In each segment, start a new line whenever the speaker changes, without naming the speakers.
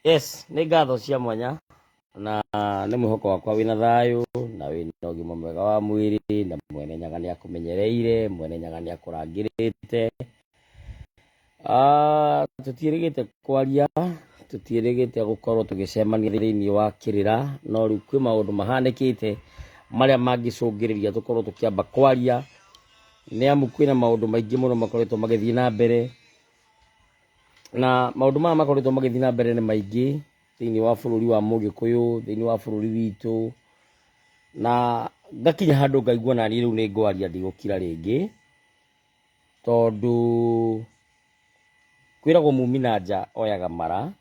Yes, nĩ ngatho cia mwanya na nĩ mwĩhoko wakwa wĩna thayũ na wĩna ũgima mwega wa mwĩrĩ na Mwene Nyaga nĩ akũmenyereire, Mwene Nyaga nĩ akũrangĩrĩte. Tũtiĩrĩgĩte kwaria, tũtiĩrĩgĩte gũkorwo tũgĩcemania thĩinĩ wa kĩrĩra, no rĩu kwĩ maũndũ mahanĩkĩte marĩa mangĩcũngĩrĩria tũkorwo tũkĩamba kwaria, nĩ amu kwĩna maũndũ maingĩ mũno makoretwo magĩthiĩ na mbere, na maũndũ maya makoretwo magĩthiĩ na mbere nĩ maingĩ thĩinĩ wa bũrũri wa Mũgĩkũyũ, thĩinĩ wa bũrũri witũ, na ngakinya handũ ngaigua naniĩ rĩu nĩ ngwaria ndigũkira rĩngĩ, tondũ kwĩragwo mumi na nja oyaga mara,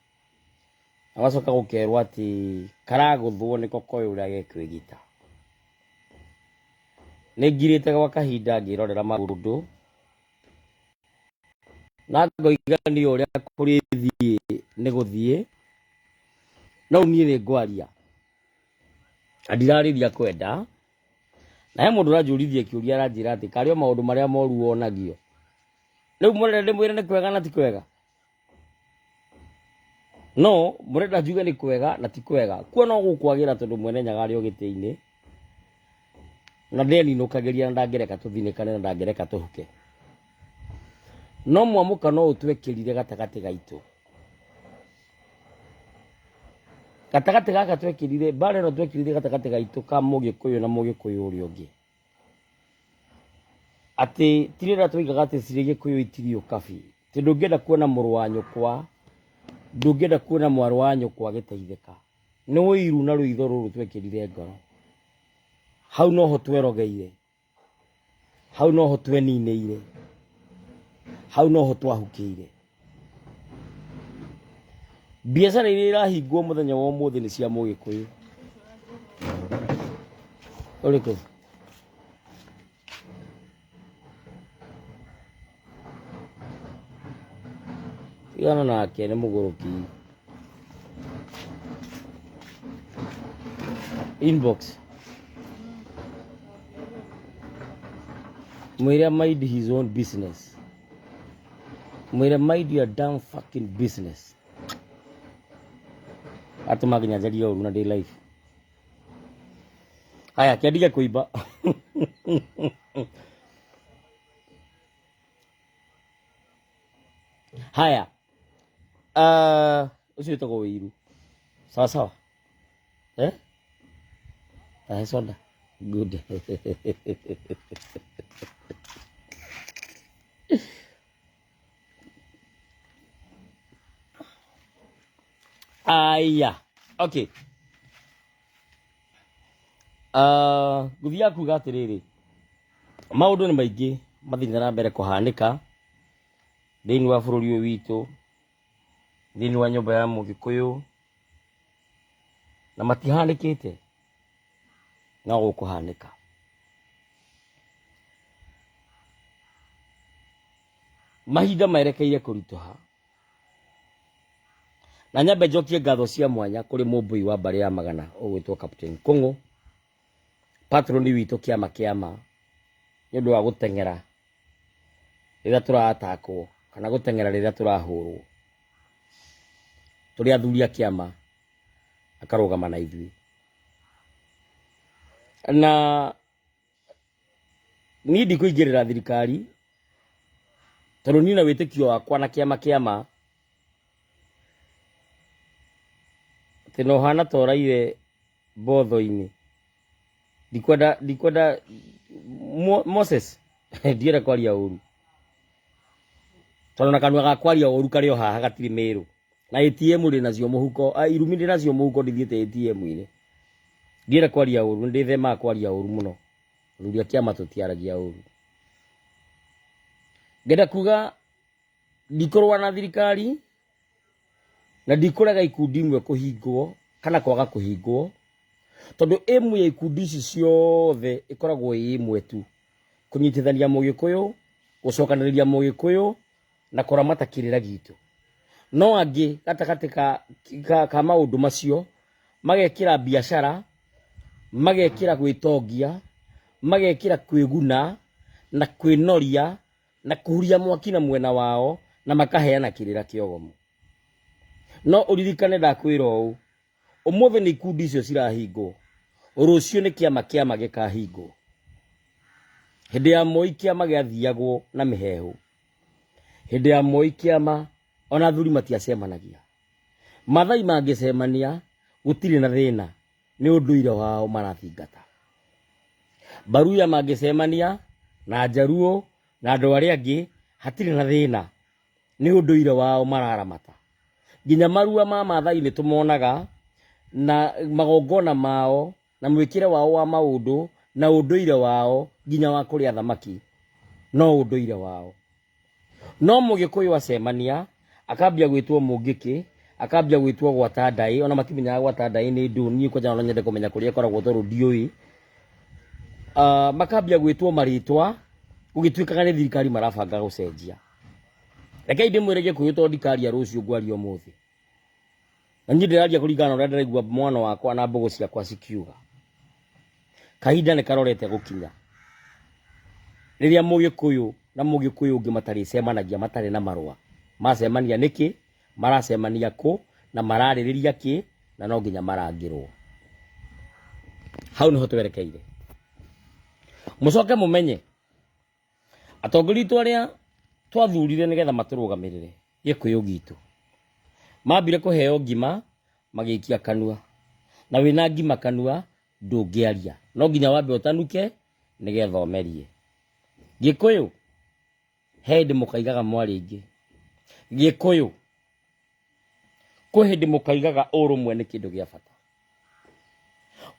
agacoka gũkerwo atĩ karagũthwo nĩko koĩ ũrĩa gekwĩgita. Nĩ ngirĩte gwa kahinda ngĩrorera maũndũ na ngoigania ũrĩa kũrĩthiĩ nĩ gũthiĩ, no niĩ nĩ ngwaria na ndirarĩria kwenda, na he mũndũ ũranjũrithia kĩũria aranjĩra atĩ karĩ o maũndũ marĩa moru wonagio, rĩu mũrenda ndĩmwĩre nĩ kwega na ti kwega? No mũrenda njuge nĩ kwega na ti kwega? Kuo no gũkwagĩra tondũ Mwene Nyaga arĩ o gĩtĩ-inĩ na ndeninũkagĩria na ndangĩreka tũthinĩkane na ndangĩreka tũhuke. No mwamũka no ũtwekĩrire gatagatĩ gaitũ, gatagatĩ gaka twekĩrire, mbara ĩno twekĩrire gatagatĩ gaitũ ka Mũgĩkũyũ na Mũgĩkũyũ ũrĩa ũngĩ, atĩ ti rĩrĩa twoigaga atĩ cirĩ Gĩkũyũ itirio kabi, atĩ ndũngĩenda kuona mũrũ wa nyũkwa, ndũngĩenda kuona mwarĩ wa nyũkwa agĩteithĩka. Nĩ ũiru na rũitho rũrũ twekĩrire ngoro, hau noho twerogeire, hau noho tweninĩire, hau noho twahukĩire. Biacara iria irahingwo mũthenya wa ũmũthĩ nĩ cia Mũgĩkũyũ. Ũrĩkũ? Tigana nake nĩ mũgũrũki. Inbox. Mwĩre mind his own business. Mwĩre mind your damn fucking business. Atuma nginya njarie ũru na ndĩ live. Haya, kĩandige kũimba. Haya. Ũcio wĩtagwo ũiru. Sawa sawa. Soda. Good. Aya. Okay. Gũthiaga kuga atĩrĩrĩ, maũndũ nĩ maingĩ mathiĩte na mbere kũhanĩka thĩinĩ wa bũrũri ũyũ witũ, thĩinĩ wa nyũmba ya Mũgĩkũyũ, na matihanĩkĩte no gũkũhanĩka. Mahinda maerekeire kũritũha, na nyambe njokie ngatho cia mwanya kũrĩ mũmbui wa mbarĩ ya Magana ũgwĩtwo Captain Kũng'ũ, patroni witũ kĩama kĩama, nĩ ũndũ wa gũteng'era rĩrĩa tũratakwo kana gũteng'era rĩrĩa tũrahũrwo, tũrĩ athuri a kĩama akarũgama na ithuĩ. Na niĩ ndikũingĩrĩra thirikari tondũ niĩ na wĩtĩkio wakwa na kĩama atĩ no hana ta ũraire mbotho-inĩ. Ndikwenda Moses ndiere kwaria ũru, tondũ na kanua ga kwaria ũru karĩ o haha gatirĩ mĩrũ, na ATM ndĩ nacio mũhuko, irumi ndĩ nacio mũhuko, ndithiĩte ATM-inĩ. Ndiere kwaria ũru, ndĩthemaga kwaria ũru mũno, athuri a kĩama tũtiaragia ũru. Ngenda kuga ndikũrũa na thirikari na ndikũrega ikundi imwe kũhingwo kana kwaga kũhingwo, tondũ ĩmwe ya ikundi ici ciothe ĩkoragwo ĩmwe tu, kũnyitithania Mũgĩkũyũ, gũcokanĩrĩria Mũgĩkũyũ na kũramata kĩrĩra gitũ. No angĩ gatagatĩ ka maũndũ macio magekĩra biacara, magekĩra gwĩtongia, magekĩra kwĩguna na kwĩnoria na kuhuria mwaki na mwena wao na makaheana kĩrĩra kĩogomu. no uririkane ndakwira u umothe ni ikundi icio cirahingo rucio ni kiama gikahingo hindi ya Moi kiama giathiagwo na mihehu hindi ya Moi kiama ona thuri matiacemanagia mathai mangicemania gutiri na thina ni unduire wao marathingata baruya mangicemania na Jaruo na andu aria angi hatiri na thina ni unduire wao mararamata ginya marua ma mathai ni tumonaga na magongona mao na mwikire wao wa maundu na unduire wao ginya wa kuria thamaki no unduire wao no Mugikuyu acemania akambia gwitwo Mungiki akambia gwitwo gwata ndai ona matimenyaga gwata ndai ni nduni ko jana nyende kumenya kuria koragwo toru ndiui makambia gwitwo maritwa ugituikaga ni thirikari marabanga gucenjia reke ndimwire Gikuyu to ndikari ya rucio ngwari omuthi na ndiraria kuringana uria ndiraigua mwana wakwa na mbogo ciakwa cikiuga kahinda ne karorete gukinya riria Mugikuyu na Mugikuyu ungi matari cemanagia matari na marua macemania niki maracemania ku na maraririria ki na no nginya marangirwo hau niho twerekeire mucoke mumenye atongori twaria twathurire nigetha maturugamirire Gikuyu gitu mambire kuheo ngima magikia kanua na wina ngima kanua ndungiaria no nginya wambe utanuke nigetha omerie Gikuyu hindi mukaigaga mwari ingi Gikuyu kuhindi mukaigaga urumwe ni kindu gia bata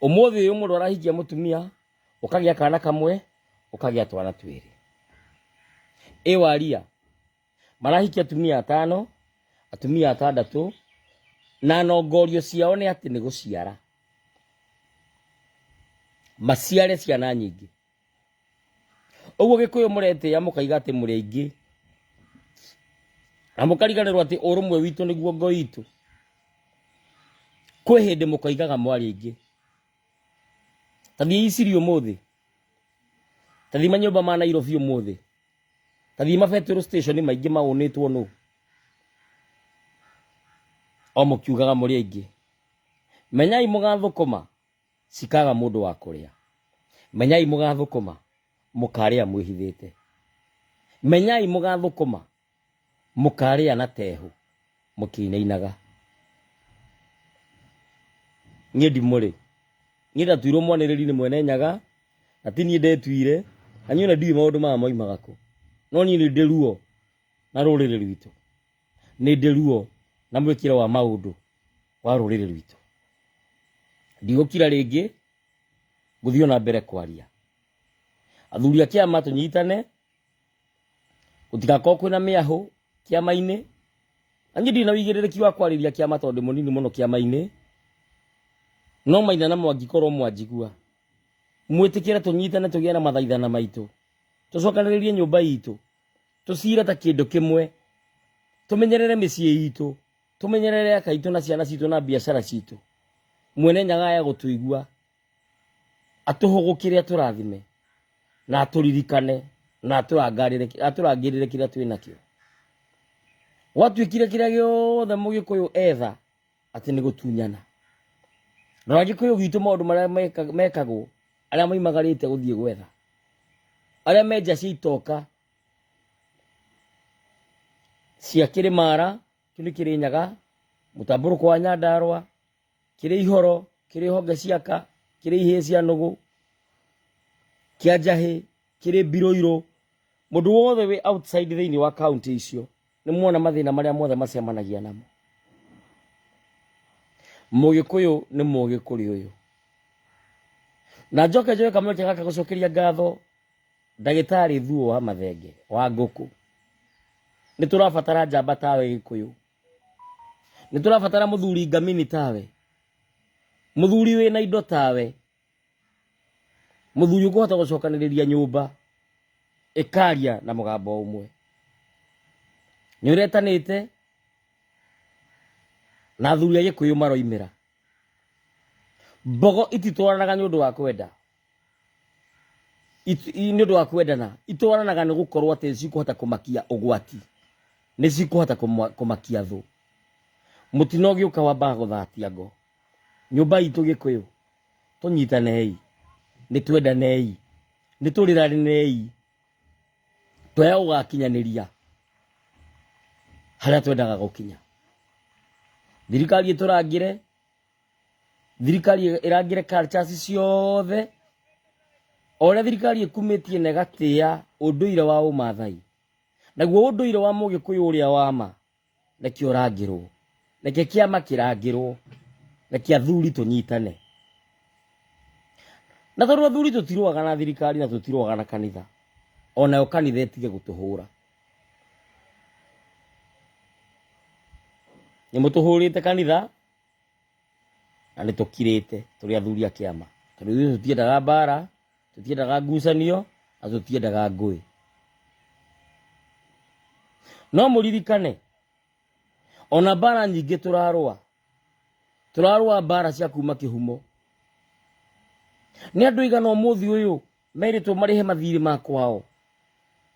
umuthi uyu mundu arahikia mutumia ukagia kana kamwe ukagia twana twiri ewaria marahikia atumia atano atumia atandatu na nongorio ciao ni ati ni guciara maciare ciana nyingi uguo Gikuyu murete ya mukaiga ati muri aingi na mukariganirwo ati urumwe witu niguo ngo itu kwi hindi mukaigaga mwari ingi tathi iciri umuthi tathi manyumba ma Nairobi umuthi tathi ma petrol station maingi maunitwo nu o mukiugaga muri aingi menyai mugathukuma sikaga mundu wa kuria menyai mugathukuma mukaria mwihithite menyai mugathukuma mukaria na tehu mukinainaga ngedi muri ngida tuiro mwaniriri ni mwene nyaga ati ni ndetuire anyona ndi maundu ma moimaga ku no ni ndiruo na rurire rwitu ni ndiruo na mwikira wa maundu wa rurire rwitu ndigukira ringi guthio na mbere kwaria athuri akiama tunyitane utigako kwina miahu kiama-ini angidi na wigiririki wa kwariria kiama tondu munini muno kiama-ini no maina na mwangikorwo mwanjigua mwitikire tunyitane tugie na mathaithana maitu tucokaniririe nyumba itu tucira ta kindu kimwe tumenyerere micii itu tumenyerere akaitu na ciana citu na biashara citu mwene nyaga ya gutuigua atuhugukire aturathime na aturirikane na aturangirire kiria twina kio watwikire kiria giothe Mugikuyu etha ati ni gutunyana na Gikuyu gitu maundu maria mekagwo aria moimagarite guthie gwetha aria menja citoka cia Kirimara kini Kirinyaga Mutamburu kwa Nyandarua kiri Ihoro kiri honge ciaka kiri ihie cia nugu kia Njahi kiri Biroiro mundu wothe we outside thiini wa county icio ni muona mathina maria mothe macemanagia namo Mugikuyu ni Mugikuri uyu na njoke njoe kamweke gaka gucokeria ngatho ndagitari Thuo wa Mathenge wa Nguku ni turabatara njamba tawe Gikuyu ni turabatara muthuri ngamini tawe muthuri we na indo tawe muthuri ukuhota gucokaniriria nyumba ikaria na mugambo umwe ni uretanite na athuri a Gikuyu maroimira mbogo ititwaranaga ni undu wa kwenda ni undu wa kwendana itwaranaga ni gukorwo ati cikuhota kumakia ugwati ni cikuhota kumakia thu mutino giuka wamba guthatia ngo nyumba itu Gikuyu tunyitanei ni twendanei ni turiranei twaya ugakinyaniria haria twendaga gukinya thirikari iturangire thirikari irangire cultures ciothe ore thirikari ikumitie na gatia unduire wa umathai naguo unduire wa Mugikuyu uria wama niki urangirwo niki kiama kirangirwo niki athuri tunyitane na tondu athuri tutirwaga na thirikari na tutirwaga na kanitha ona kanitha etige gutuhura ni mutuhurite kanitha na ni tukirite turi athuri a kiama tondu ithuĩ tutiendaga mbara tutiendaga ngucanio na tutiendaga ngũĩ no muririkane ona mbara nyingĩ turarũa mbara cia kuma kĩhumo ni andũ igana ũmũthĩ ũyũ meritwo marihe mathirĩ makwao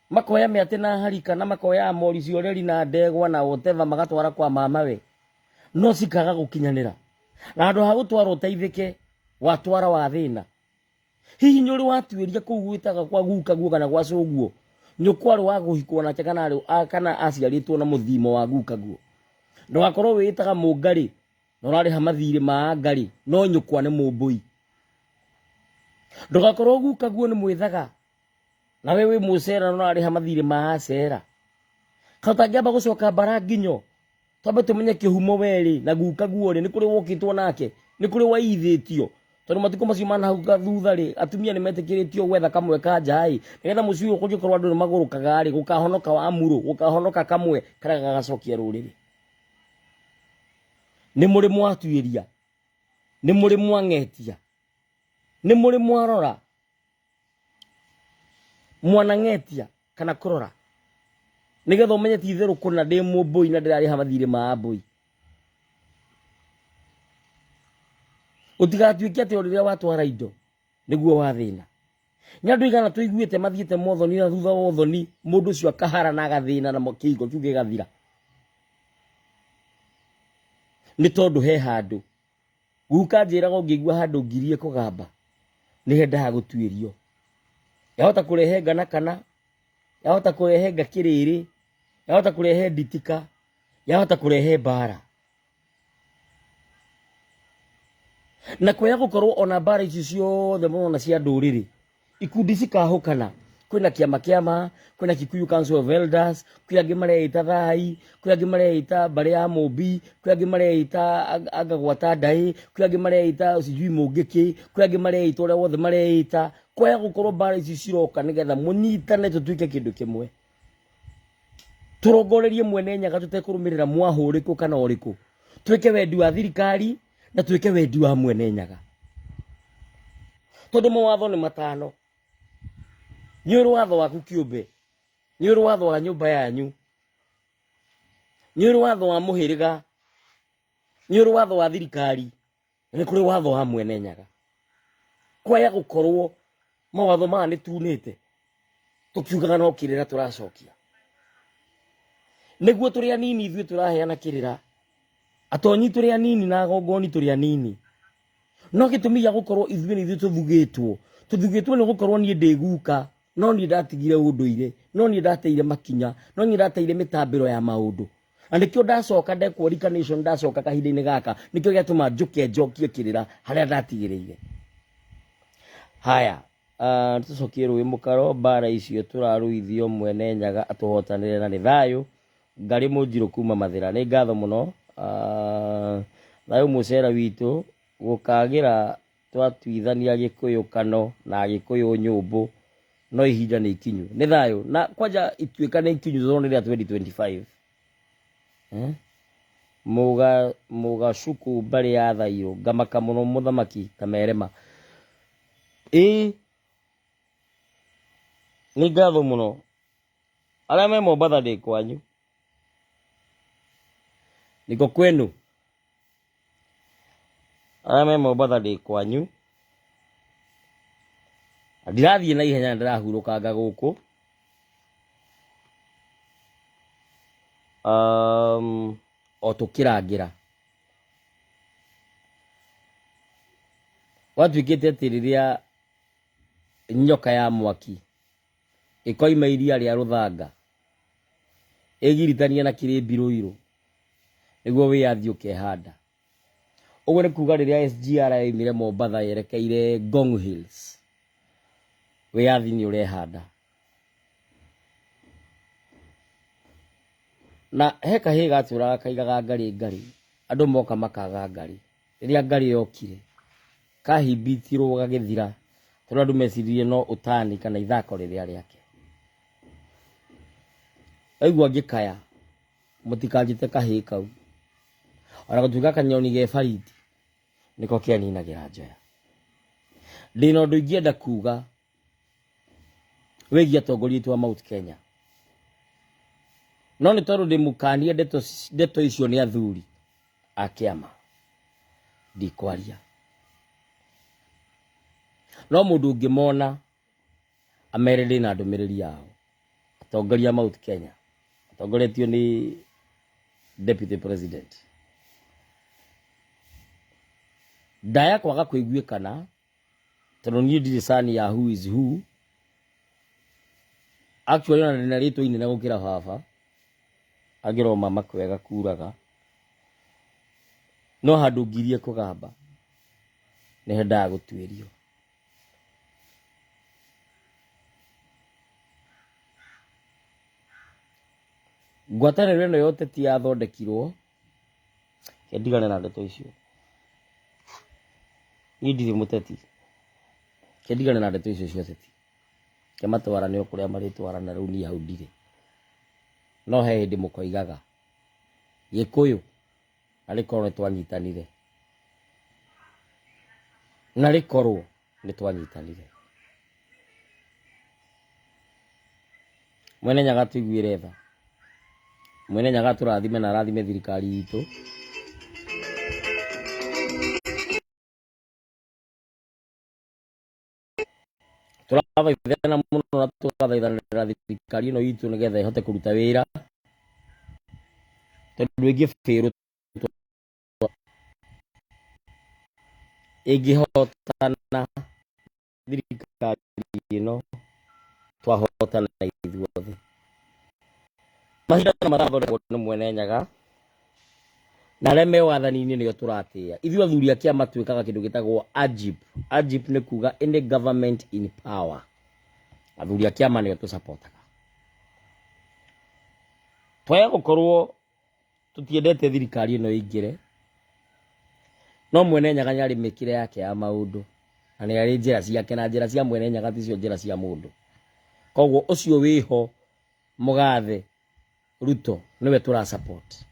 makoya mĩatĩ na harika na makoya mori cioreri na ndegwa na whatever magatwara kwa mamawe no cikaga gukinyanira na andũ ha gũtwara ũteithĩke watwara wa thĩna hihi nyũrĩ watuĩria kũu gwĩtaga kwa guka guo kana gwa cũguo nyũkwarĩ wa gũhikwo nake kana aciarĩtwo na mũthimo wa guka guo ndũgakorwo wĩtaga mũngarĩ na ũrarĩha mathirĩ ma ngarĩ no nyũkwa nĩ mũmbũi ndũgakorwo guka guo nĩ mwĩthaga na we wĩ mũcera na ũrarĩha mathirĩ ma acera katangĩamba gũcoka mbara nginyo twambe tumenye kĩhumo werĩ na guka guo rĩ nĩ kũrĩ wokĩtwo nake nĩ kũrĩ waithĩtio tondu matukũ macio mana hau thutha rĩ atumia nĩ metĩkĩrĩtio gwetha kamwe ka njai nĩgetha mũciĩ ũyũ kũngĩkorwo andũ nĩ magũrũkaga rĩ gũkahonoka wa muro gũkahonoka kamwe karĩa gagacokia rũrĩrĩ nĩ mũrĩ mwatuĩria nĩ mũrĩ mwang'etia nĩ mũrĩ mwarora mwanang'etia kana kũrora nĩgetha ũmenye ti itherũ kũna ndĩ mũmbũi na ndĩrarĩha mathirĩ ma mbũi utigatuĩke atĩ o rĩrĩa watwara indo nĩguo wa thĩna nĩ andũ igana tũiguĩte mathiĩte mothoni na thutha wa ũthoni mũndũ ũcio akahara na agathĩna na kĩhingo kĩu gĩgathira nĩ tondũ he handũ guka njĩraga ũngĩigua handũ ngirie kũgamba nĩ hendaga gũtuĩrio yahota kũrehe ngana kana yahota kũrehe ngakĩrĩrĩ yahota kũrehe nditika yahota kũrehe mbara na kwaya gukorwo ona mbara ici ciothe mũno cia ndũrĩrĩ ikundi cikahũkana kwĩna kĩama kwĩna Kikuyu Council of Elders kwĩ angĩ mareita thai kwĩ angĩ mareita mbare ya Mũmbi kwĩ angĩ mareita angagwata ndaĩ kwĩ angĩ mareita sijui Mũngĩkĩ kwĩ angĩ mareita ũrĩa wothe mareita kwaya gukorwo mbara ici ciroka nĩgetha mũnyitane tũtuĩke kĩndũ kĩmwe tũrongorerie mwene Nyaga tũtekũrũmĩrĩra mwahũ ũrĩkũ kana ũrĩkũ tuĩke wendi wa thirikari na tuĩke wendi wa mwene Nyaga tondũ mawatho nĩ matano nĩ ũrĩ watho waku kĩũmbe nĩ ũrĩ watho wa nyũmba yanyu nĩ ũrĩ watho wa mũhĩrĩga nĩ ũrĩ watho wa thirikari nĩ kũrĩ watho wa mwene Nyaga kwaya gũkorwo mawatho maya nĩ tunĩte tũkiugaga no kĩrĩra tũracokia nĩguo tũrĩ anini ithuĩ tũraheana kĩrĩra atonyi tũrĩ anini na agongoni tũrĩ anini no gĩtũmi gĩa gũkorwo ithuĩ nĩ ithuĩ tũthugĩtwo nĩ gũkorwo niĩ ndĩ guka no niĩ ndatigire ũndũire no niĩ ndateire makinya no niĩ ndateire mĩtambĩro ya maũndũ na nĩkĩo ndacoka ndekwo recognition ndacoka kahinda-inĩ gaka nĩkĩo gĩatũma njokie kĩrĩra harĩa ndatigĩrĩire haya tũcokie rũĩ mũkaro mbara icio tũrarũithio mwene Nyaga atũhotanĩre na nĩ thayũ Ngarĩ Mũnjirũ kuma Mathĩra nĩ ngatho mũno thayũ mũcera witũ gũkagĩra twatuithania gĩkũyũkano na gĩkũyũ nyũmbũ no ihinda nĩ ikinyu nĩ thayũ na kwanja ituĩka nĩ ikinyu thone rĩa 2025 mũgacuku mbarĩ ya Thairũ ngamaka mũno mũthamaki Kamerema nĩ ngatho mũno arĩa me Mombatha ndĩ kwanyu niko kwenu arĩa me Mombatha ndĩ kwanyu ndirathiĩ na ihenya ndĩrahurũkanga gũkũ o tũkĩrangĩra Watuikite ati riria nyoka ya mwaki ikoima iria ria ruthanga egiritania na kirimbiruiru niguo wiyathi ukehanda. Uguo ni kuga riria SGR yaimire Mombatha yerekeire Ngong Hills wiyathi ni urehanda. Na heka higa aturaga kaigaga ngari andu moka makaga ngari. Riria ngari yokire kahimbitirwo gagithira tondu andu meciririe no utani kana ithako riria riake. Aigua ngikaya mutikanjite kahi kau ona gutuika kanyoni ge bariti niko kianinagira njoya. Ndina undu ingienda kuga wigia atongoria tu wa Mount Kenya, no ni tondu ndimukanie ndeto icio ni athuri a kiama ndikwaria. No mundu ungimona amere ndina ndumiriri yao. Atongoria Mount Kenya atongoretio ni Deputy President. Ndaya kwaga kuiguikana tondu ni ndiricani ya who is who. Actually ona ndina ritwa inene gukira baba agiroma makwega kuraga, no handu ngirie kugamba ni hendaga gutwirio. Ngwatanĩro ĩno yote ti yathondekirwo kendigane na ndeto icio. Ni ndiri muteti kendigane na ndeto icio cia ũteti. Kematwarane o kuria maritwarana riu ni hau ndire. No he hindi mukoigaga Gikuyu arikorwo twanyitanire, na rikorwo ni twanyitanire. Mwene Nyaga tuiguire tha, Mwene Nyaga turathime na arathime thirikari itu. Turabaithana muno na turathaithanira thirikari ino itu nigetha ihote kuruta wira tondu ingibiru ingihotana thirikari ino twahotana ithuothe. Mahinda marathondekwo ni Mwene Nyaga na aria me wathani-ini nio turatia. Ithuĩ athuri a kiama twikaga kindu gitagwo AGIP. AGIP ni kuga any government in power. Athuri a kiama nio tusapotaga. Twaya gukorwo tutiendete thirikari ino ingire, no Mwene Nyaga nyari mikire yake ya maundu na ni ari njira ciake, na njira cia Mwene Nyaga ticio njira cia mundu. Koguo ucio wiho mugathe Ruto niwe tura support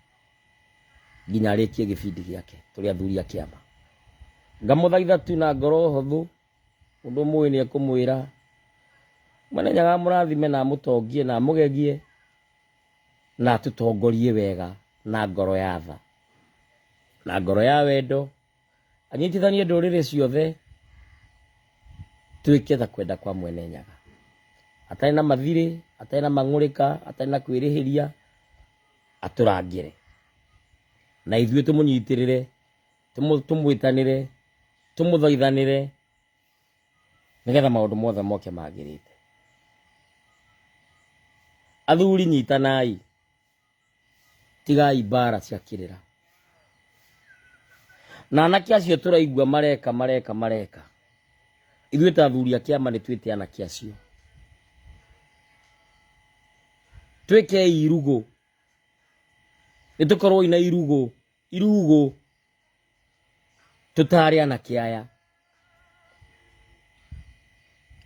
nginya arikie gibindi giake turi athuri a kiama. Ngamuthaitha tu na ngoro hothu undu mui ni ekumwira Mwene Nyaga murathime na mutongie na mugegie na tutongorie wega na ngoro ya tha na ngoro ya wendo, anyitithanie ndurire ciothe twike ta kwenda kwa Mwene Nyaga, atari na mathiri, atari na mang'urika, atari na kwirihiria, aturangire na ithuĩ tumunyitirire, tumwitanire, tumuthaithanire nigetha maundu mothe moke magirite. Athuri nyitanai, tigai mbara cia kirira. Na anake acio turaigua mareka. Ithuĩ ta athuri a kiama ni twite anake acio. Twike irugo. Nitukorwo ina irugo. Tutare anake aya.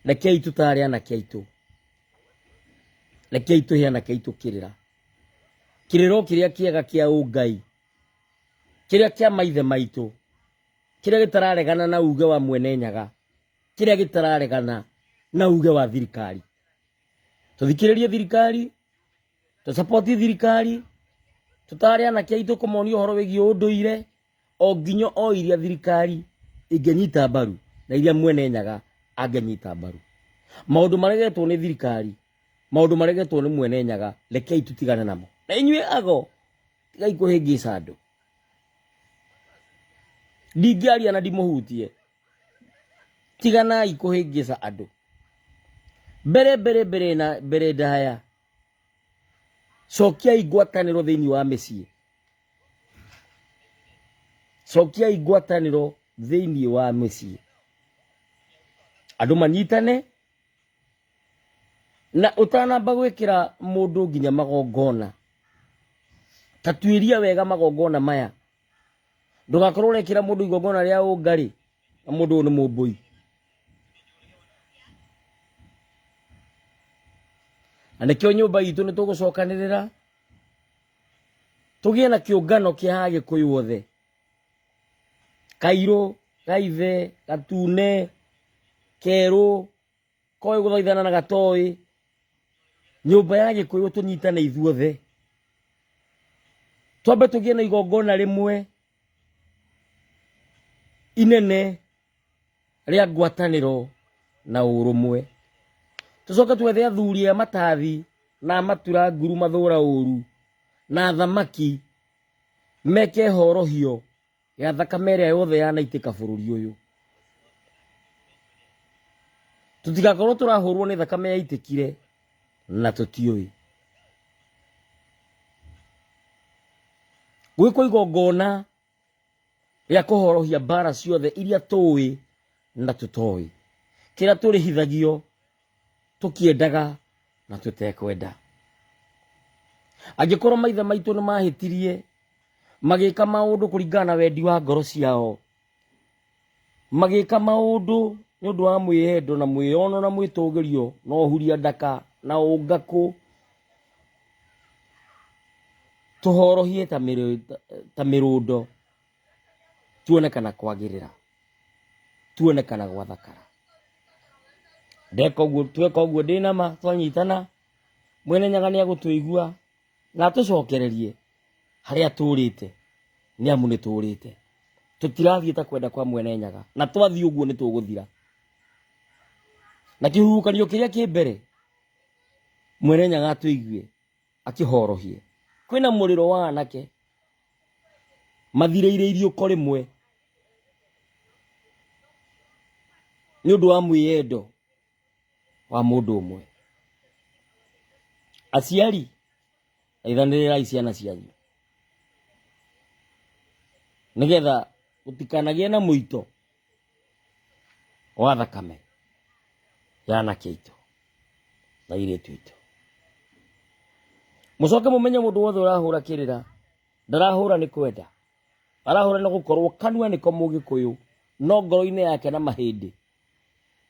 Rekei tutare anake aitu. Rekei tuhe anake aitu kirira. Kiriro kiria kiega kia ungai. Kiria kia maithe maitu. Kiria gitararegana na uge wa Mwene Nyaga. Kiria gitararegana na uge wa thirikari. Tuthikiririe thirikari, tusapoti thirikari, tutare anake aitu kumonia uhoro wigi unduire o nginyo o iria thirikari ingenyita mbaru na iria Mwene Nyaga angenyita mbaru. Maundu maregetwo ni thirikari, maundu maregetwo ni Mwene Nyaga, rekei tutigane namo. Na inyuĩ ago tigai kuhingica andu. Ndingiaria na ndimuhutie. tigana ikuhingisa andu bere ndaya cokia igwataniro thiini wa micii cokia igwataniro thiini wa micii andu manyitane na utanamba gwikira mundu nginya magongona tatuiria wega magongona maya ndugakorwo urekira mundu igongona ria ungari na mundu ni mumbui anekio nyumba itu ni tugucokanirira tugie na kiungano kia Agikuyu othe Kairu Gaithe Gatune Keru Koi guthaithana na Gatoi nyumba ya Agikuyu tunyitane ithuothe twambe tugie na igongona rimwe inene ria ngwataniro na urumwe tucoka twethe athuri ya matathi na matura nguru mathura uru na thamaki meke horohio ya thakame ĩrĩa yothe yanaitika bururi uyu tutigakorwo turahurwo ni thakame yaitikire na tutioi gwiko igongona ria kuhorohia bara ciothe iria tui na tutoi kira turihithagio tukiendaga na tutekwenda angikorwo maithe maitu ni mahitirie magika maundu kuringana na wendi wa ngoro ciao magika maundu ni undu wa mwihendo na mwiyono na mwitugirio no huria ndaka na ungaku tuhorohie ta mirundo tuonekana kwagirira tuonekana gwathakara ndeko guo tweka guo ndinama twanyitana mwene nyagania gutuigua na tucokererie haria turite ni amu ni turite tutirathie ta kwenda kwa mwene nyaga na twathi uguo ni tuguthira na kihurukanio kiria ki mbere mwene nyaga atuigue akihorohie kwina muriro wa anake mathireire irio korimwe ni undu wa mwiyendo wa mundu umwe aciari aithanirira iciana cianyu nigetha gutikanagie na muito wa thakame ya anake itu na iritu itu mucoke mumenye mundu wothe urahura kirira ndarahura ni kwenda arahura ni gukorwo kanua niko Mugikuyu no ngoro-ini yake na mahindi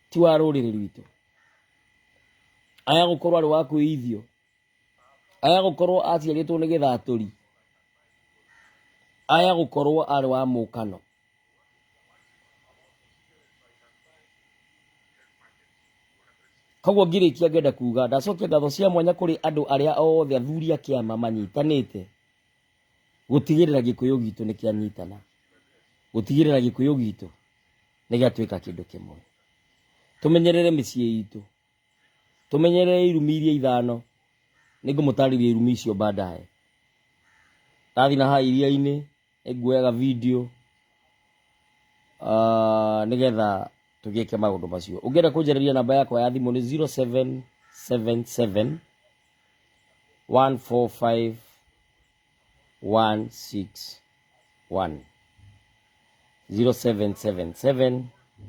ti wa ruriri rwitu aya gukorwo ari wa kuithio aya gukorwo aciaritwo ni githaturi aya gukorwo ari wa mukano koguo ngirikia ngenda kuga ndacokia ngatho cia mwanya kuri andu aria othe athuri a kiama manyitanite gutigirira Gikuyu gitu ni kianyitana gutigirira Gikuyu gitu ni giatuika kindu kimwe tumenyerere micii itu tumenyerere irumi iria ithano ningumutariria irumi icio baadaye tathi na hai iria-ini nguoyaga video nigetha tugieke maundu macio ungienda kunjereria namba yakwa ya thimu ni 0777 145 161 0777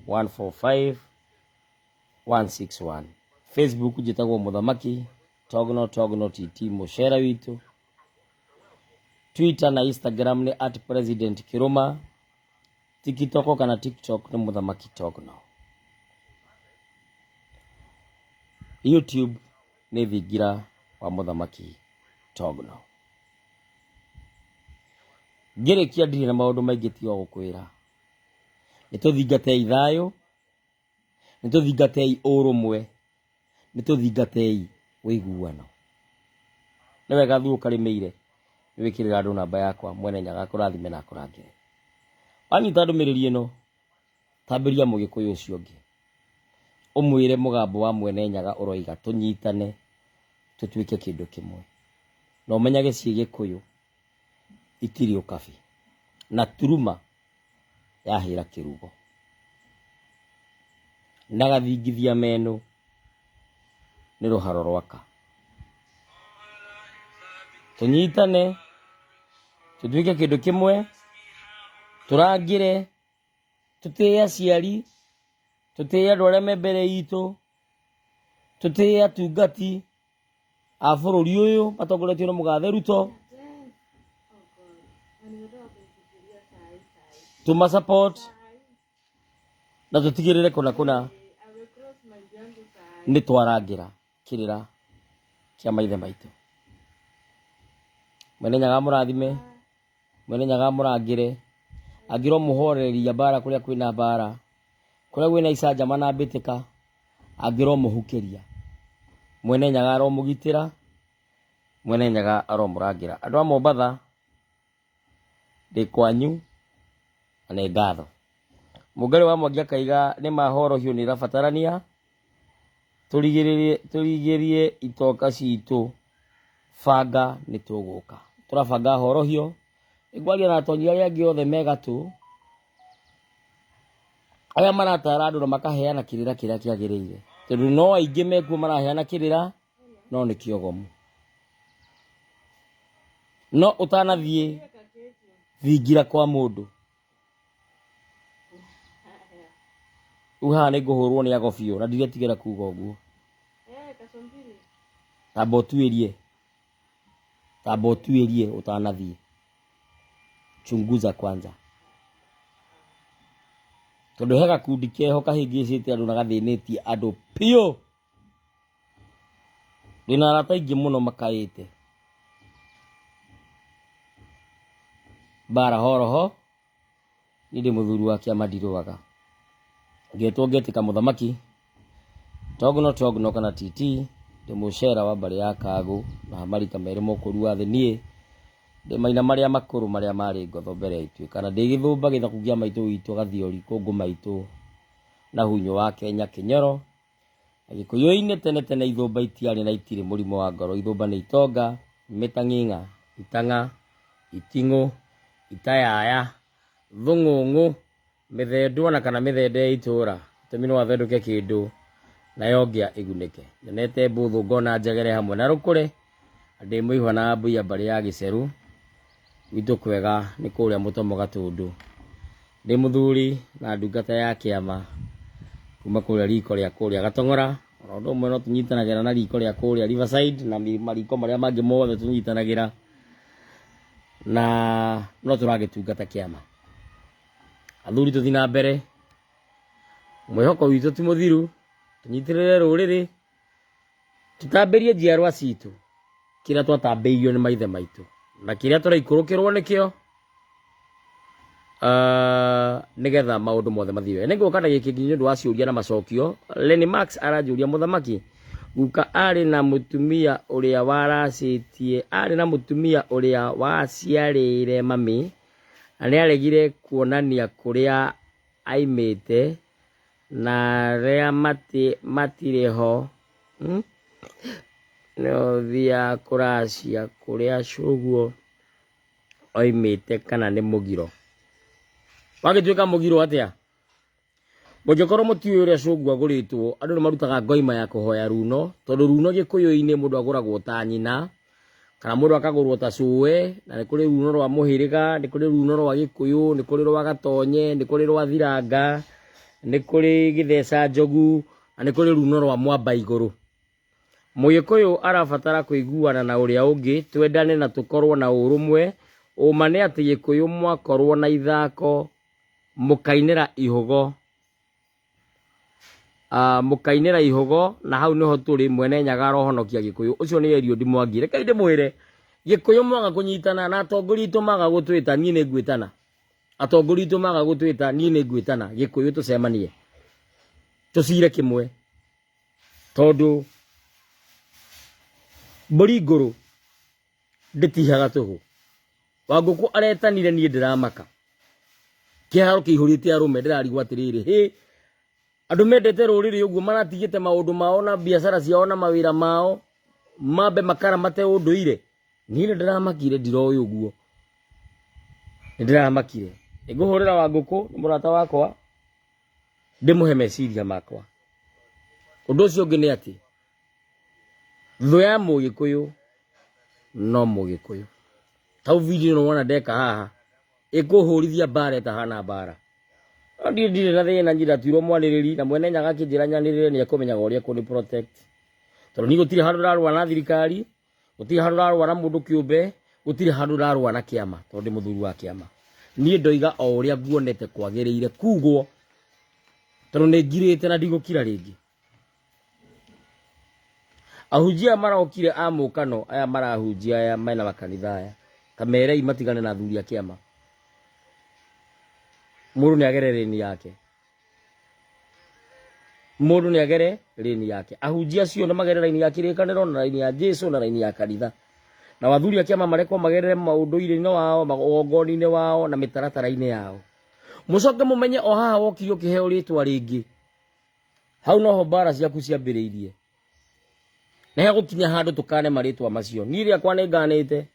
145 161 Facebook jitagwo Muthamaki Togno TT mushera witu Twitter na Instagram ni @president_kiruma TikTok kana TikTok ni Muthamaki Togno YouTube ni Thigira wa Muthamaki Togno ngirikia ndiri na maundu maingi tio gukwira nituthingatei thayo nituthingatei urumwe nituthingatei wiguano niwega thu ukarimeire niwikirira andu namba yakwa mwene nyaga kurathime na kurangire anyita ndumiriri ino tambiria Mugikuyu ucio ngi umwire mugambo wa mwene nyaga uroiga tunyitane tutuike kindu kimwe no menyage cie Gikuyu itirio kafi na turuma yahira kirugo na gathingithia meno nĩ rũharo rwaka. Tũnyitane tũtuĩke kĩndũ kĩmwe, tũrangĩre, tũtĩe aciari, tũtĩe andũ arĩa me mbere itũ, tũtĩe atungati a bũrũri ũyũ matongoretio nĩ Mũgathe Ruto, tũma support na tũtigĩrĩre kũna nĩ twarangĩra kĩrĩra kĩa maithe maitũ. Mwene Nyaga mũrathime, Mwene Nyaga mũrangĩre, angĩro mũhorereria mbara kũrĩa kwĩna mbara, kũrĩa kwĩna icanjama na mbĩtĩka, angĩro mũhukĩria. Mwene Nyaga aromũgitĩra, Mwene Nyaga aromũrangĩra. Andũ a Mombatha ndĩ kwanyu na nĩ ngatho. Mũngari wa Mwangi akaiga nĩ mahorohio nĩ rabatarania, tũrigĩrie itoka citũ, banga nĩ tũgũka. Tũrabanga horohio, ĩgwaria na atonyi arĩa angĩ othe megatũ, arĩa maratara andũ na makaheana kĩrĩra kĩrĩa kĩagĩrĩire. Tondũ no aingĩ mekuo maraheana kĩrĩra, no nĩ kĩogomu. No ũtanathiĩ thingira kwa mũndũ, haha nĩ ngũhũrwo nĩ ago biũ na ndiretigĩra kuga ũguo. Tamba ũtuĩrie ũtanathiĩ. Chunguza kwanza. Tondũ he gakundi keho kahĩngĩcĩte andũ na gathĩnĩtie andũ piũ. Ndĩna arata aingĩ mũno makaĩte. Bara horoho, niĩ ndĩ mũthuri wa kĩama ndirũaga. Ngetwo ngetĩka mũthamaki, Togno kana TT, ndĩ mũcera wa mbarĩ ya Kagũ na marika merĩ mũkũru wa thĩ. Niĩ ndĩ maina marĩa makũrũ marĩa marĩ ngotho mbere ya ituĩka, na ndĩ gĩthũmba gĩthaku kĩa maitũ witũ Gathiori, kũngũ maitũ na hunyũ wa Kenya Kĩnyoro. Gĩkũyũ-inĩ tene tene ithũmba itiarĩ na itirĩ mũrimũ wa ngoro. Ithũmba nĩ itonga, mĩtang'ing'a, itang'a, iting'ũ, itayaya, thũng'ũng'ũ, mĩthendwa na kana mĩthende ya itũra. Tũmĩ no athendũke kĩndũ na yongĩa ĩgunĩke. Nyonete mbũthũ ngona njegere hamwe na rũkũre, ndĩ mũihwa na mbũia mbarĩ ya Gĩceru. Gwitũ kwega nĩ kũrĩa Mũtomo Gatũndũ. Ndĩ mũthuri na ndungata ya kĩama kuma kũrĩa riko rĩa kũrĩa Gatong'ora. Ũndũ ũmwe no tũnyitanagĩra na riko rĩa kũrĩa Riverside na mariko marĩa mangĩ mothe tũnyitanagĩra, na no tũragĩtungata kĩama. Athuri tũthi na mbere, mwĩhoko witũ ti mũthiru, tũnyitĩrĩre rũrĩrĩ, tũtambĩrie njiarwa citũ kĩrĩa twatambĩirio nĩ maithe maitũ na kĩrĩa tũraikũrũkĩrwo nĩkĩo, nĩgetha maũndũ mothe mathiĩ wega. Nĩngũka na gĩkĩ nginya ũndũ wa ciũria na macokio. Lenny Max aranjũria mũthamaki, guka arĩ na mũtumia ũrĩa waracĩtie, arĩ na mũtumia ũrĩa waciarĩire mami, na nĩ aregire kuonania kũrĩa aimĩte na arĩa matirĩ ho, no thia kũracia kũrĩa cũguo oimĩte kana nĩ mũgiro. Wagĩtuĩka mũgiro atĩa? Mũngĩkorwo mũtiũĩ ũrĩa cũguo agũrĩtwo, andũ nĩ marutaga ngoima ya kũhoya runo, tondũ runo Gĩkũyũ-inĩ mũndũ agũragwo ta nyina, kana mũndũ akagũrwo ta cũwe, na nĩ kũrĩ runo rwa mũhĩrĩga, nĩ kũrĩ runo rwa Gĩkũyũ, nĩ kũrĩ rwa Gatonye, nĩ kũrĩ rwa Thiranga, nĩ kũrĩ Gĩtheca Njogu, na nĩ kũrĩ runo rwa Mwamba Igũrũ. Mũgĩkũyũ arabatara kũiguana na ũrĩa ũngĩ, twendane na tũkorwo na ũrũmwe. Ũma nĩ atĩ Gĩkũyũ mwakorwo na ithako, mũkainĩra ihũgo, mũkainĩra ihũgo, na hau nĩho tũrĩ. Mwene Nyaga arohonokia Gĩkũyũ. Ũcio nĩ Eliud Mwangi. Reke ndĩmwĩre, Gĩkũyũ mwaga kũnyitana na atongoria aitũ maga gũtwĩta, niĩ nĩ ngwĩtana. Atongoria aitũ maga gũtwĩta, niĩ nĩ ngwĩtana. Gĩkũyũ tũcemanie, tũcire kĩmwe, tondũ mbũri ngũrũ ndĩtihaga tũhũ. Wangũkũ aretanire, niĩ ndĩramaka. Kĩharo kĩihũrĩte arũme, ndĩrarigwo atĩrĩrĩ, andũ mendete rũrĩrĩ ũguo maratigĩte maũndũ mao na biacara ciao na mawĩra mao, mambe makaramate ũndũire. Niĩ nĩndĩramakire, ndiroĩ ũguo, nĩndĩramakire. Ngũhũrĩra Wangũkũ, nĩ mũrata wakwa, ndĩmũhe meciria makwa. Undu ucio ungi ni ati thu ya Mugikuyu no Mugikuyu. Tau video no wona ndeka haha ikuhurithia bara tahana bara. Ndire na thina njira tuirwo mwaniriri na mwene nyaga kinjira nyanirire ni akumenyaga uria kuni protect. Tondu ni gutire handu rarwa na thirikari, gutire handu rarwa na mundu kiumbe, gutire handu rarwa na kiama, tondu muthuri wa kiama. Ni ndoiga o uria nguonete kwagiriire kugwo. Tondu ni ngirite na ndigukira ringi. Ahujia maraokire amukano aya marahujia aya maina makanitha aya. Kamere imatigane na thuri ya kiama. Mundu ni agere reni yake. Mundu ni agere reni yake. Ahujia cio na magere reni ya kirikaniro na reni ya Jesu na reni ya kanitha. Na wathuri ya kiama mareko magere maundu-ine wao, magogoni-ine wao na mitaratara-ine yao. Mucoke mumenye o haha wokire kiheo ritwa ringi. Hau noho bara ciaku ciambiriirie. Na he gukinya handu tukane maritwa macio. Ni ria kwa nenganite.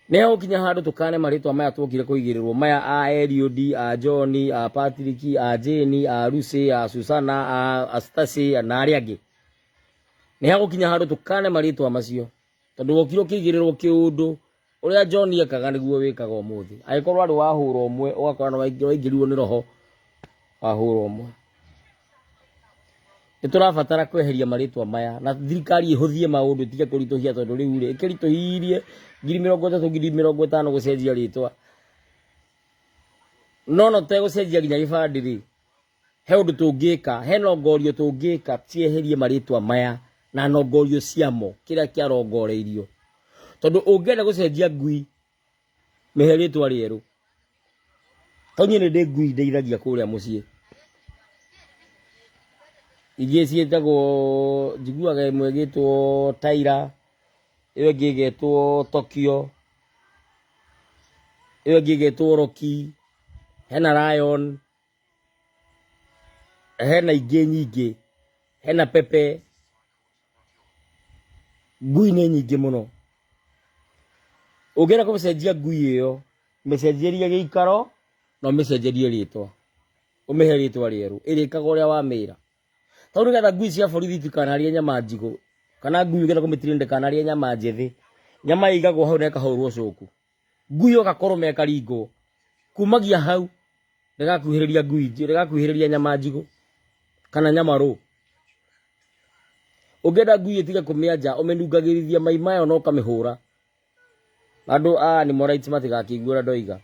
Ne gukinya handu tukane maritwa maya twokire kuigirirwo maya a Eliud, a John, a Patrick, a Jane, a Lucy, a Susana, a Stacy na aria angi. Ne gukinya handu tukane maritwa macio. Tondu wokire kiigirirwo kiundu uria John ekaga niguo wikaga umuthi. Agikorwo ari wahura umwe ugakora no waingiriwo ni roho wahura umwe. Niturabatara kweheria maritwa maya na thirikari ihuthie maundu tige kurituhia tondu riu ri ikirituhirie 30,000 gucenjia ritwa no tegucenjia ginya gibandi ri he undu tungika he nongorio tungika cieherie maritwa maya na nongorio ciamo kiria kiarongoreirio tondu ungenda gucenjia ngui mehe ritwa rieru tonye ni ndi ngui ndeithagia kuria mucii igi cietagwo njiguaga imwe gitwo Taira iyo gigetwo Tokyo iyo gigetwo Rocky hena Lion hena ingi nyingi hena Pepe ngui ni nyingi muno ugera kucenjia ngui iyo mecenjeria giikaro no mecenjerie ritwa umehe ritwa rieru irikaga uria wamira tondu getha ngui cia borithi tikanarie nyama njigu kana ngui getha kumitirinde kanarie nyama njethi nyama igagwo hau na kahurwo cuku ngui ugakorwo karingo kumagia hau ndagakuhiriria ngui ndagakuhiriria nyama njigu kana nyama ro ugenda ngui itige kumianja umenungagirithia mai mayo no kamihura andu ni moraiti matigakigura ndoiga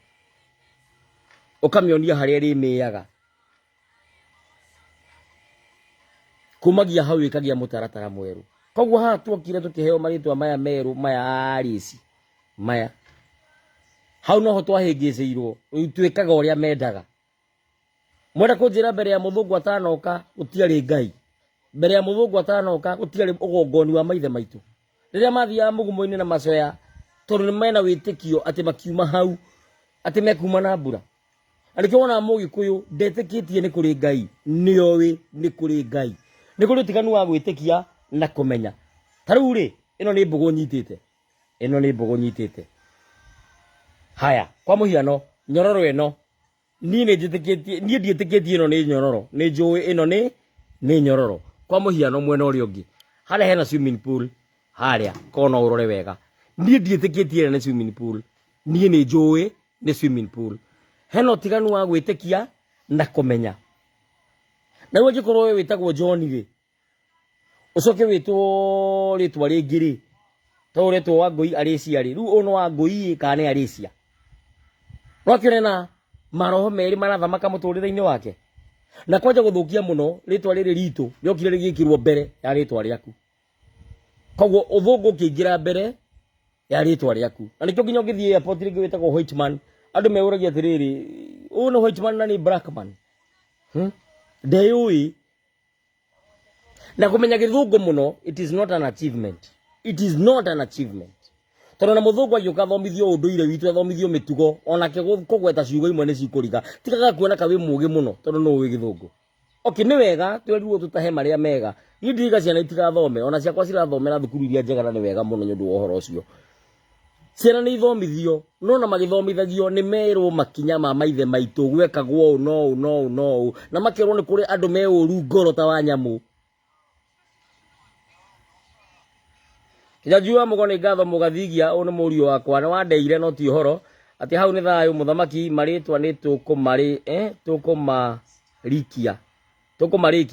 ukamionia haria ri miyaga kumagia hau ikagia mutaratara mweru koguo haha twokire tukiheo maritwa maya meru maya arisi maya hau noho twahingiciirwo twikaga uria mendaga mwenda kunjira mbere ya muthungu atanoka gutiari ngai mbere ya muthungu atanoka gutiari ugongoni wa maithe maitu riria mathia mugumo-ini na macoya tondu ni mena witikio ati makiuma hau ati mekuma na mbura ariko wona Mugikuyu ndetikitie ni kuri ngai niowi ni kuri ngai ni kuri tiganu wa gwitikia na kumenya tariu ri ino ni mbugu nyitite haya kwa muhiano nyororo ino ni ndietikitie ino ni nyororo ni njui ino ni nyororo kwa muhiano mwena uri ungi haria hena swimming pool haria kona urore wega ni ndietikitie ni swimming pool ni njui ni swimming pool hena tiganu wa gwitikia na kumenya na wewe gikorwo wewe witagwo John ri ucoke witwo ritwa ringi ri to ritwa wa ngui arisia ri riu ono wa ngui kana arisia no kirena maroho meri marathamaka muturire-ini wake na kwanja guthukia muno ritwa riri ritu riokire rigikirwo mbere ya ritwa riaku koguo uthungu kiingira mbere ya ritwa riaku na nikyo nginya ngithie airport ringi witagwo Whiteman andu meuragia atiriri uno Whiteman na ni Blackman ndeyui na kumenya githungu muno it is not an achievement tondu na muthungu agiuka thomithio unduire witu athomithio mitugo onake kugweta ciugo imwe ni cikuriga tikaga kuona kawi mugi muno tondu no wi githungu okay ni wega twerirwo tutahe maria mega ni ndiriga ciana itigathome ona ciakwa cirathomera thukuru iria njega na ni wega muno nyu ndu ohoro ucio ciana ni ithomithio no na magithomithagio ni merwo makinya ma maithe maitu gwekagwo no na makirwo ni kuri andu me uru ngoro ta wa nyamu Kinyaju wa mugo ni ngatho mugathigia one murio wakwa na wandeire no ti horo ati hau ni thayo muthamaki maritwa ni tukumarikia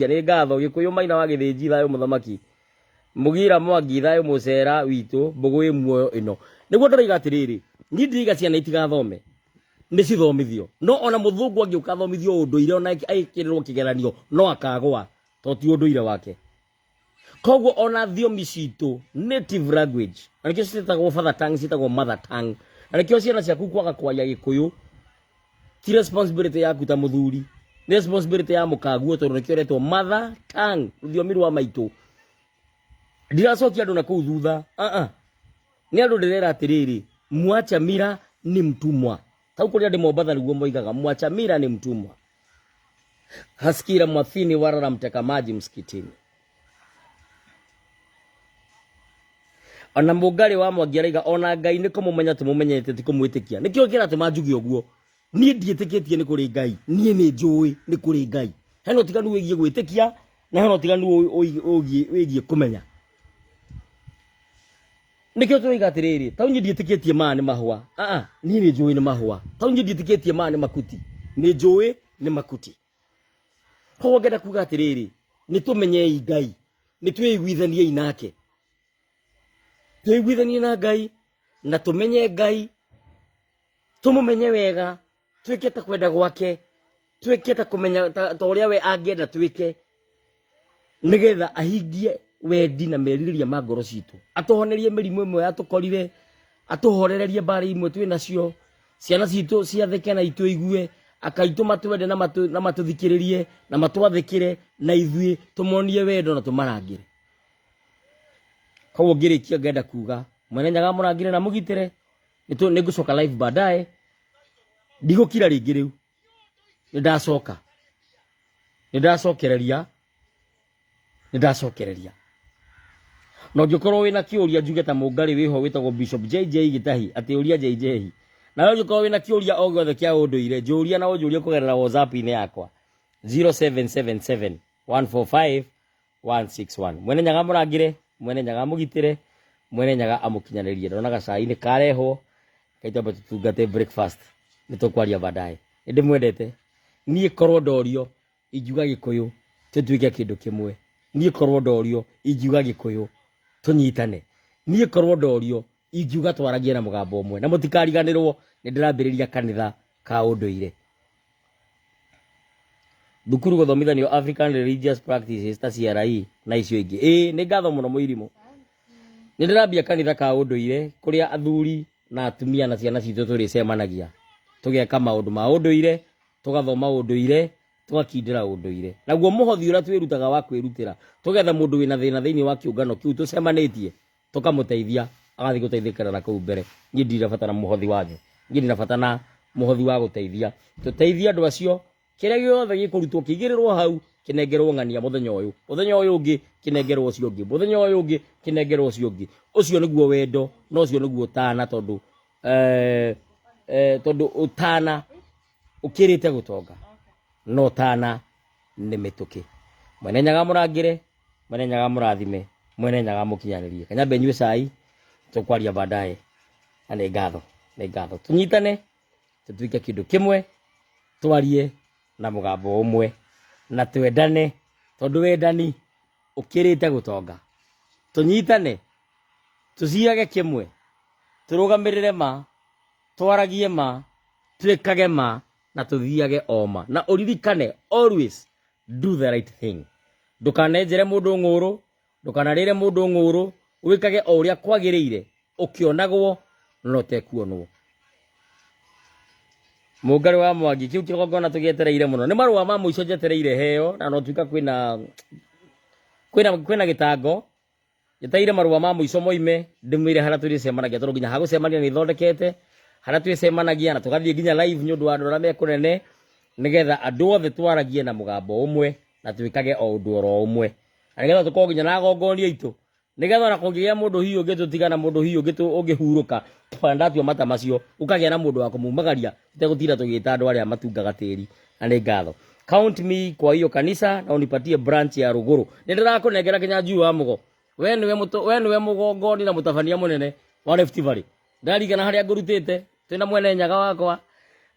ni ngatho Gikuyu Maina wa Githĩnji thayo muthamaki Mugira Mwangi thayo mucera witu mbugu imwe ino niguo ndaraiga atiriri ni ndiriga ciana itigathome ni cithomithio no ona muthungu angiuka thomithio unduire ona aikirirwo kigeranio no akagwa to ti unduire wake koguo ona thiomi citu native language anikio citagwo father tongue citagwo mother tongue anikio ciana ciaku kwaga kwaria Gikuyu ti responsibility yaku ta muthuri ni responsibility ya mukaguo tondu nikio retwo mother tongue thiomi rwa maitu ndiracokia andu na kuu thutha ni andu ndirera atiriri Mwachamira ni mtumwa tau kuri andi Mombatha niguo moigaga Mwachamira ni mtumwa hasikira mwathini warara mteka maji msikitini ona mugari wa Mwangi araiga ona Ngai ni kumumenya tumumenyete ti kumwitikia nikio ngira tumanjugi oguo ni ndiitikitie ni kuri Ngai ni njui ni kuri Ngai heno tiganu wigie gwitikia na heno tiganu wigie kumenya nikio tuiga atiriri tau nyi ndiitikitie ma ni mahua ni njui ni mahua tau nyi ndiitikitie ma ni makuti ni njui ni makuti ko ngenda kuga atiriri ni tumenyei Ngai ni twiguithanie inake twiguithanie na Ngai na tumenye Ngai tumumenye wega twike ta kwenda gwake twike ta kumenya ta uria we angienda twike nigetha ahingie wendi na meririria ma ngoro citu atuhonerie mirimu imwe atukorire atuhorererie mbari imwe twi nacio ciana citu ciatheke na itu igue akaituma twende na matuthikiririe na matwathikire na ithui tumonie wendo na tumarangire koguo ngirikia ngenda kuga mwene Nyaga murangire na mugitire nigucoka live baadaye ndigukira ringi riu nindacokereria no ngikorwo wina kiuria njuge ta mungari wiho witagwo Bishop JJ Gitahi ati uria JJ na wewe ngikorwo wina kiuria o gothe kia unduire njuria na unjuria kugerera WhatsApp ine yakwa 0777145161 mwene Nyaga murangire mwene Nyaga mugitire mwene Nyaga amukinyanirie ndona gacai ni kareho kaitamba tutungate breakfast nitukwaria baadaye ndi mwendete nie korwo ndorio injuga Gikuyu tutuike kindu kimwe nie korwo ndorio injuga Gikuyu tunyitane nie korwo ndorio injuga twaragie na mugambo umwe na mutikariganirwo ni ndirambiriria kanitha ka unduire thukuru guthomithanio African Religious Practices ta CRE na icio ingi ni ngatho muno muirimo ni ndirambia kanitha ka unduire kuria athuri na atumia na ciana citu turi cemanagia tugeka maundu ma unduire tugathoma unduire tugakindira unduire naguo muhothi uria twirutaga wa kwirutira tugetha mundu wina thina thiini wa kiungano kiu tucemanitie tukamuteithia agathi guteithikira na kuu mbere ngi ndirabatara muhothi wanyu ngi ndirabatara muhothi wa guteithia tuteithia andu acio kiria giothe gikurutwo kigirirwo hau kinengerwo ngania muthenya uyu ungi kinengerwo ucio ungi muthenya uyu ungi kinengerwo ucio ungi ucio niguo wendo no ucio niguo tana tondu utana ukirite gutonga no tana ni mituki mwene Nyaga murangire mwene Nyaga murathime mwene Nyaga mukinyanirie kanyambe nyue cai tukwaria baadaye ane ngatho tunyitane tutuike kindu kimwe twarie na mugambo umwe na twendane tondu wendani ukirite gutonga tunyitane tuciage kimwe turugamirire ma twaragie ma twikage ma na tuthiage oma na uririkane always do the right thing ndukanenjere mundu nguru ndukanarire mundu nguru wikage o uria kwagiriire ukionagwo no tekuonwo mungari wa Mwangi kiu kirogona tugietereire muno ni marua ma muico jetereire heo na no tuika kwina gitango gitaire marua ma muico moime ndimwire hara turi cemanagia tondu nginya hagucemania ni thondekete hara turi cemanagia na tugathie nginya live nyundu wa ndora me kunene nigetha andu othe twaragie na mugambo umwe na twikage o undu oro umwe nigetha tukorwo nginya na gongonia itu nigetha na kungigia mundu hiyo gitutigana mundu hiyo ungihuruka pandatio mata macio ukagia na mundu wa kumumagaria utegutira tugita andu aria matungaga tiri ani ngatho count me kwa hiyo kanisa na unipatie branch ya Ruguru ndirakunengera kinya njui wa mugo we niwe mugongoni na mutabania munene wa Rift Valley ndarigana haria ngurutite twina mwene nyaga wakwa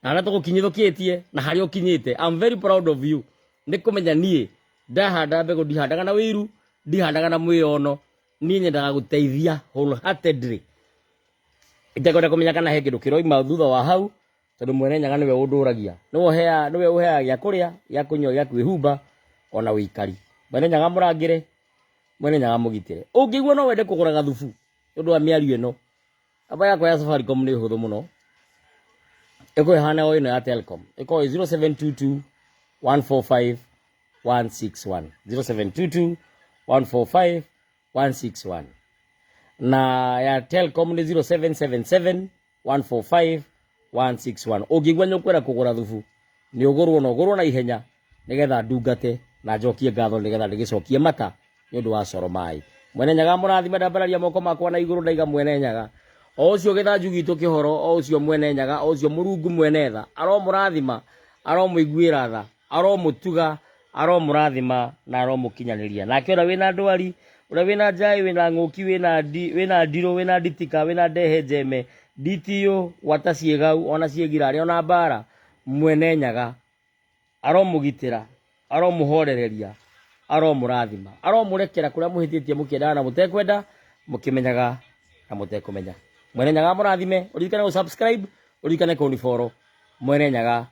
na na tugukinyithukitie na haria ukinyite. I'm very proud of you. Nikumenya nie ndahanda mbegu ndihandaga na wiru ndihandaga na mwiyono nie nyendaga guteithia wholeheartedly itekwenda kumenya kana he kindu kiroima thutha wa hau tondu mwene nyaga niwe unduragia niwe uhea gya kuria gya kunywa gya kwihumba ona wikari. Mwene nyaga murangire mwene nyaga mugitire ungigwa no wende kugura gathufu tondu wa miario ino aba yakwa ya Safaricom ni huthu muno eko hana o ino ya Telcom eko 0722 145 161 0722 145 161 na ya Telcom ni 0777 145 161. Ungigwa nyokwera kugura thufu ni ugurwo na ihenya nigetha ndungate na njokie ngatho nigetha ndigicokie mata ni undu wa coro mai. Mwene nyaga murathime ndambararia moko makwa na iguru ndaiga mwene nyaga o ucio githanju gitu kihoro o ucio mwene nyaga o ucio murungu mwene tha aro murathima aro muiguira tha aro mutuga aro murathima na aro mukinyaniria nake ora wina ndwari ora wina njai wina nguki wina ndiro wina nditika wina ndehe njeme nditio wata ciegau ona ciegirari ona mbara mwene nyaga aro mugitira aro muhorereria aro murathima aro murekera kuria muhititie mukiendana na mutekwenda mukimenyaga na mutekumenya. Mwene nyaga murathime urikane subscribe urikane ku follow mwene nyaga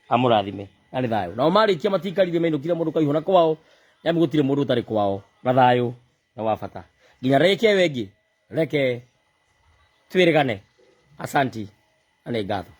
amurathime na thayo na omarikia matikarire mainukire mundu kaihona kwao yamu gutire mundu utari kwao na thayo na wafata nginya reke wengi reke twirigane. Asanti ane ngatho.